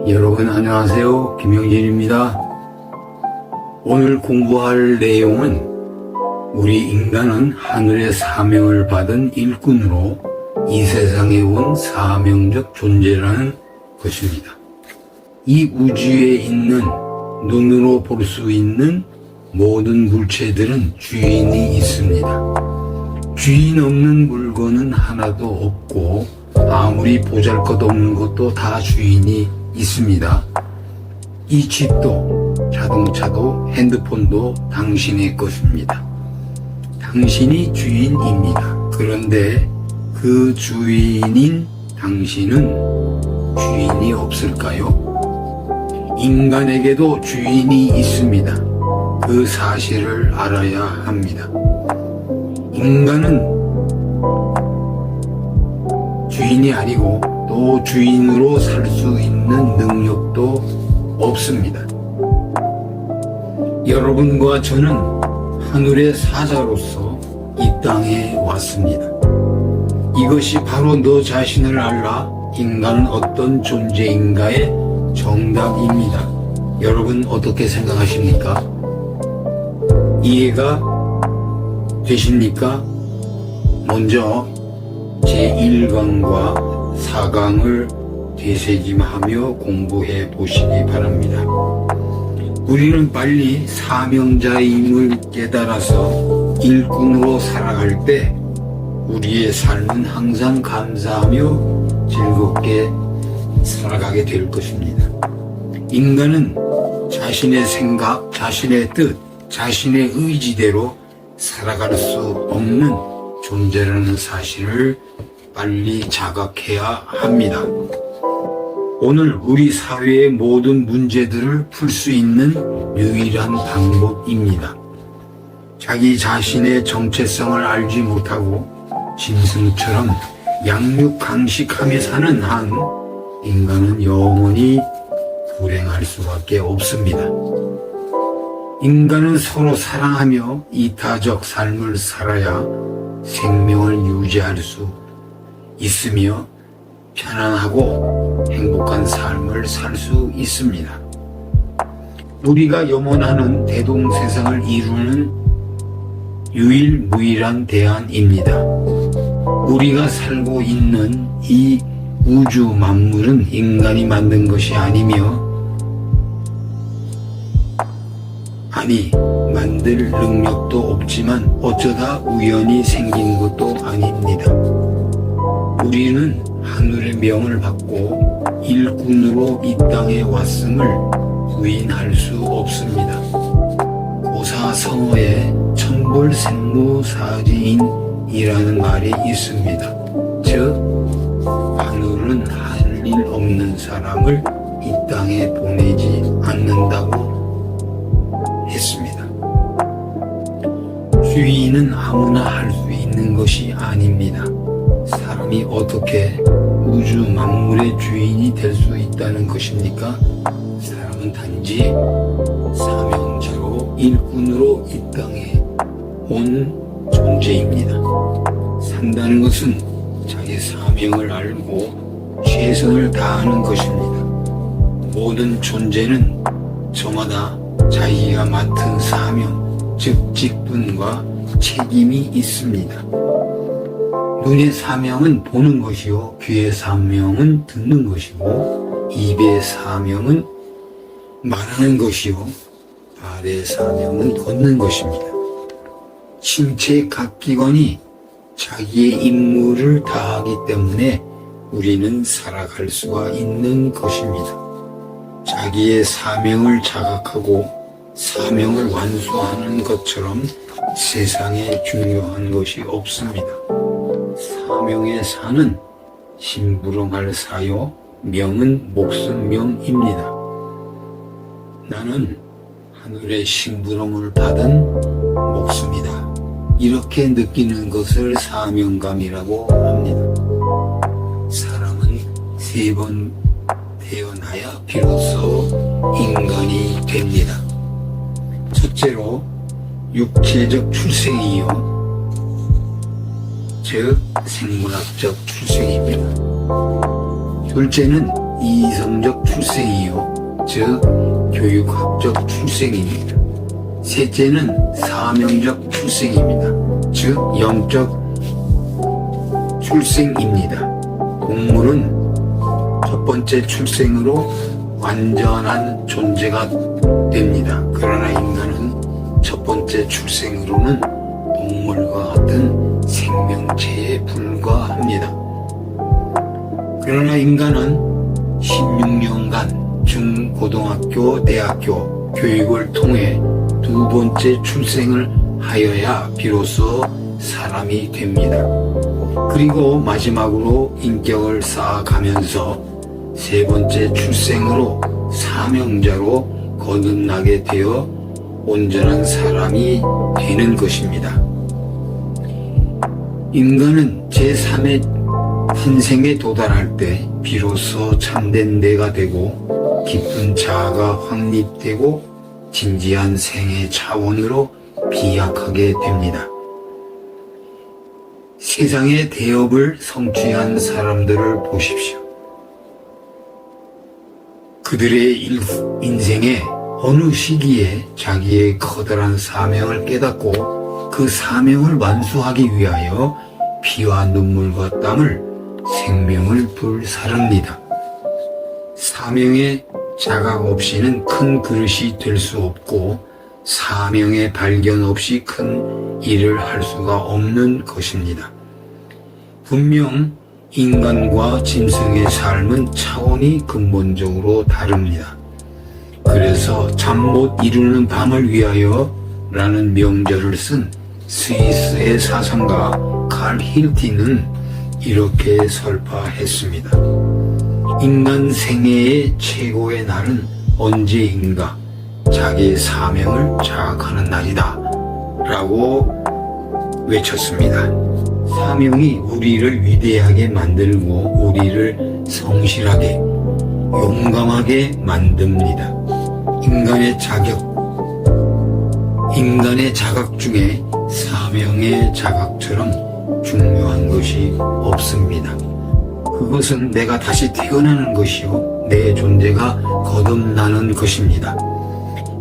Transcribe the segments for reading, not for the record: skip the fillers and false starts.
여러분 안녕하세요. 김영진입니다. 오늘 공부할 내용은 우리 인간은 하늘의 사명을 받은 일꾼으로 이 세상에 온 사명적 존재라는 것입니다. 이 우주에 있는 눈으로 볼 수 있는 모든 물체들은 주인이 있습니다. 주인 없는 물건은 하나도 없고 아무리 보잘것없는 것도 다 주인이 있습니다. 이 집도 자동차도 핸드폰도 당신의 것입니다. 당신이 주인입니다. 그런데 그 주인인 당신은 주인이 없을까요? 인간에게도 주인이 있습니다. 그 사실을 알아야 합니다. 인간은 주인이 아니고 또 주인으로 살 수 있는 능력도 없습니다. 여러분과 저는 하늘의 사자로서 이 땅에 왔습니다. 이것이 바로 너 자신을 알라 인간은 어떤 존재인가의 정답입니다. 여러분 어떻게 생각하십니까? 이해가 되십니까? 먼저 제1강과 4강을 되새김하며 공부해 보시기 바랍니다. 우리는 빨리 사명자임을 깨달아서 일꾼으로 살아갈 때 우리의 삶은 항상 감사하며 즐겁게 살아가게 될 것입니다. 인간은 자신의 생각, 자신의 뜻, 자신의 의지대로 살아갈 수 없는 존재라는 사실을 빨리 자각해야 합니다. 오늘 우리 사회의 모든 문제들을 풀 수 있는 유일한 방법입니다. 자기 자신의 정체성을 알지 못하고 짐승처럼 양육강식하며 사는 한 인간은 영원히 불행할 수밖에 없습니다. 인간은 서로 사랑하며 이타적 삶을 살아야 생명을 유지할 수 있으며 편안하고 행복한 삶을 살 수 있습니다. 우리가 염원하는 대동세상을 이루는 유일무이한 대안입니다. 우리가 살고 있는 이 우주 만물은 인간이 만든 것이 아니며 만들 능력도 없지만 어쩌다 우연히 생긴 것도 아닙니다. 우리는 하늘의 명을 받고 일꾼으로 이 땅에 왔음을 부인할 수 없습니다. 고사성어에 천벌생모사지인이라는 말이 있습니다. 즉 하늘은 할 일 없는 사람을 이 땅에 보내지 않는다고 했습니다. 주인은 아무나 할 수 있는 것이 아닙니다. 사람이 어떻게 우주 만물의 주인이 될 수 있다는 것입니까? 사람은 단지 사명자로 일꾼으로 이 땅에 온 존재입니다. 산다는 것은 자기 사명을 알고 최선을 다하는 것입니다. 모든 존재는 저마다 자기가 맡은 사명, 즉 직분과 책임이 있습니다. 눈의 사명은 보는 것이요, 귀의 사명은 듣는 것이고, 입의 사명은 말하는 것이요, 발의 사명은 걷는 것입니다. 신체 각 기관이 자기의 임무를 다하기 때문에 우리는 살아갈 수가 있는 것입니다. 자기의 사명을 자각하고 사명을 완수하는 것처럼 세상에 중요한 것이 없습니다. 사명의 사는 심부름할 사요, 명은 목숨명입니다. 나는 하늘의 심부름을 받은 목숨이다. 이렇게 느끼는 것을 사명감이라고 합니다. 사람은 3번 태어나야 비로소 인간이 됩니다. 첫째로 육체적 출생이요, 즉 생물학적 출생입니다. 둘째는 이성적 출생이요, 즉 교육학적 출생입니다. 셋째는 사명적 출생입니다. 즉 영적 출생입니다. 동물은 첫 번째 출생으로 완전한 존재가 됩니다. 그러나 인간은 첫 번째 출생으로는 동물과 같은 생명체에 불과합니다. 그러나 인간은 16년간 중고등학교, 대학교 교육을 통해 두 번째 출생을 하여야 비로소 사람이 됩니다. 그리고 마지막으로 인격을 쌓아가면서 세 번째 출생으로 사명자로 거듭나게 되어 온전한 사람이 되는 것입니다. 인간은 제3의 탄생에 도달할 때 비로소 참된 내가 되고 깊은 자아가 확립되고 진지한 생애 차원으로 비약하게 됩니다. 세상의 대업을 성취한 사람들을 보십시오. 그들의 인생의 어느 시기에 자기의 커다란 사명을 깨닫고 그 사명을 완수하기 위하여 피와 눈물과 땀을 생명을 불사릅니다. 사명의 자각 없이는 큰 그릇이 될 수 없고 사명의 발견 없이 큰 일을 할 수가 없는 것입니다. 분명 인간과 짐승의 삶은 차원이 근본적으로 다릅니다. 그래서 잠 못 이루는 밤을 위하여 라는 명절을 쓴 스위스의 사상가 칼 힐티는 이렇게 설파했습니다. 인간 생애의 최고의 날은 언제인가? 자기의 사명을 자각하는 날이다 라고 외쳤습니다. 사명이 우리를 위대하게 만들고 우리를 성실하게 용감하게 만듭니다. 인간의 자각 중에 사명의 자각처럼 중요한 것이 없습니다. 그것은 내가 다시 태어나는 것이요 내 존재가 거듭나는 것입니다.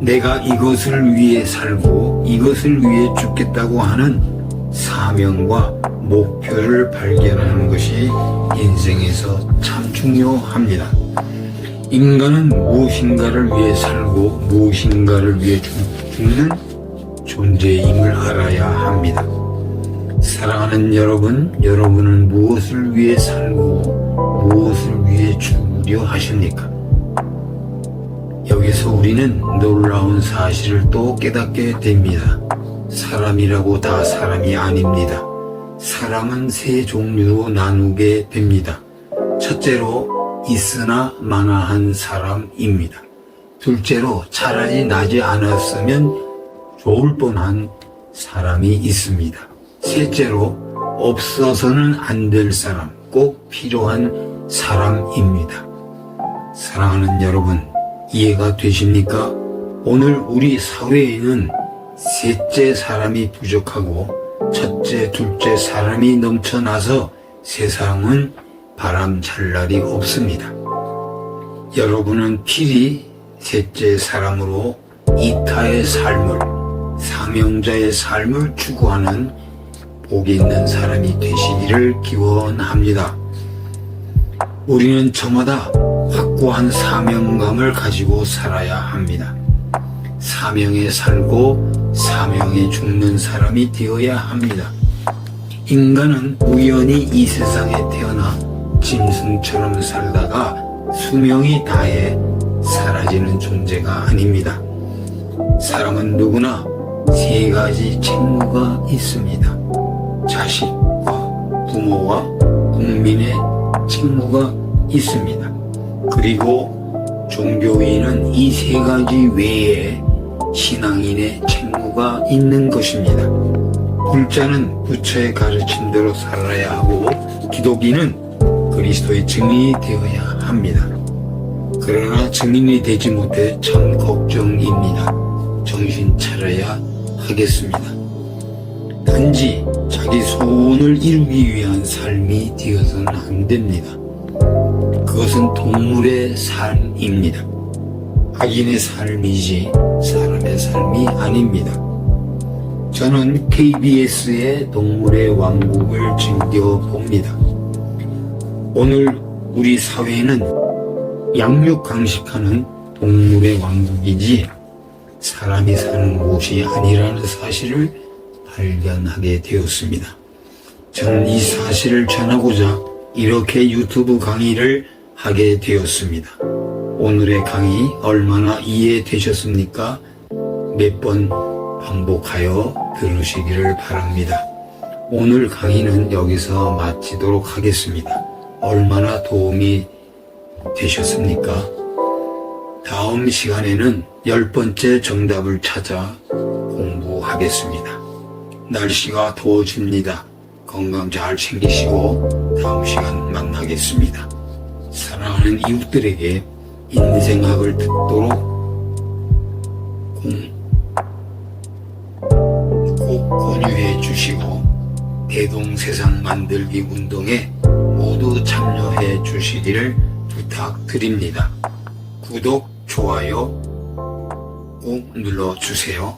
내가 이것을 위해 살고 이것을 위해 죽겠다고 하는 사명과 목표를 발견하는 것이 인생에서 참 중요합니다. 인간은 무엇인가를 위해 살고 무엇인가를 위해 죽는 존재임을 알아야 합니다. 사랑하는 여러분, 여러분은 무엇을 위해 살고 무엇을 위해 죽으려 하십니까? 여기서 우리는 놀라운 사실을 또 깨닫게 됩니다. 사람이라고 다 사람이 아닙니다. 사람은 세 종류로 나누게 됩니다. 첫째로 있으나 마나한 사람입니다. 둘째로 차라리 나지 않았으면 좋을 뻔한 사람이 있습니다. 셋째로 없어서는 안 될 사람, 꼭 필요한 사람입니다. 사랑하는 여러분, 이해가 되십니까? 오늘 우리 사회에는 셋째 사람이 부족하고 첫째, 둘째 사람이 넘쳐나서 세상은 바람 잘 날이 없습니다. 여러분은 필히 셋째 사람으로 이타의 삶을, 사명자의 삶을 추구하는 복 있는 사람이 되시기를 기원합니다. 우리는 저마다 확고한 사명감을 가지고 살아야 합니다. 사명에 살고 사명에 죽는 사람이 되어야 합니다. 인간은 우연히 이 세상에 태어나 짐승처럼 살다가 수명이 다해 사라지는 존재가 아닙니다. 사람은 누구나 세 가지 책무가 있습니다. 자식과 부모와 국민의 책무가 있습니다. 그리고 종교인은 이 세 가지 외에 신앙인의 책무가 있는 것입니다. 불자는 부처의 가르침대로 살아야 하고 기독인은 그리스도의 증인이 되어야 합니다. 그러나 증인이 되지 못해 참 걱정입니다. 정신 차려야 하겠습니다. 단지 자기 소원을 이루기 위한 삶이 되어서는 안 됩니다. 그것은 동물의 삶입니다. 악인의 삶이지 사람의 삶이 아닙니다. 저는 KBS의 동물의 왕국을 즐겨봅니다. 오늘 우리 사회는 양육 강식하는 동물의 왕국이지 사람이 사는 곳이 아니라는 사실을 발견하게 되었습니다. 저는 이 사실을 전하고자 이렇게 유튜브 강의를 하게 되었습니다. 오늘의 강의 얼마나 이해되셨습니까? 몇 번 반복하여 들으시기를 바랍니다. 오늘 강의는 여기서 마치도록 하겠습니다. 얼마나 도움이 되셨습니까? 다음 시간에는 10번째 정답을 찾아 공부하겠습니다. 날씨가 더워집니다. 건강 잘 챙기시고 다음 시간 만나겠습니다. 사랑하는 이웃들에게 인생학을 듣도록 꼭 권유해 주시고 대동세상 만들기 운동에 모두 참여해 주시기를 부탁드립니다. 구독, 좋아요 꼭 눌러주세요.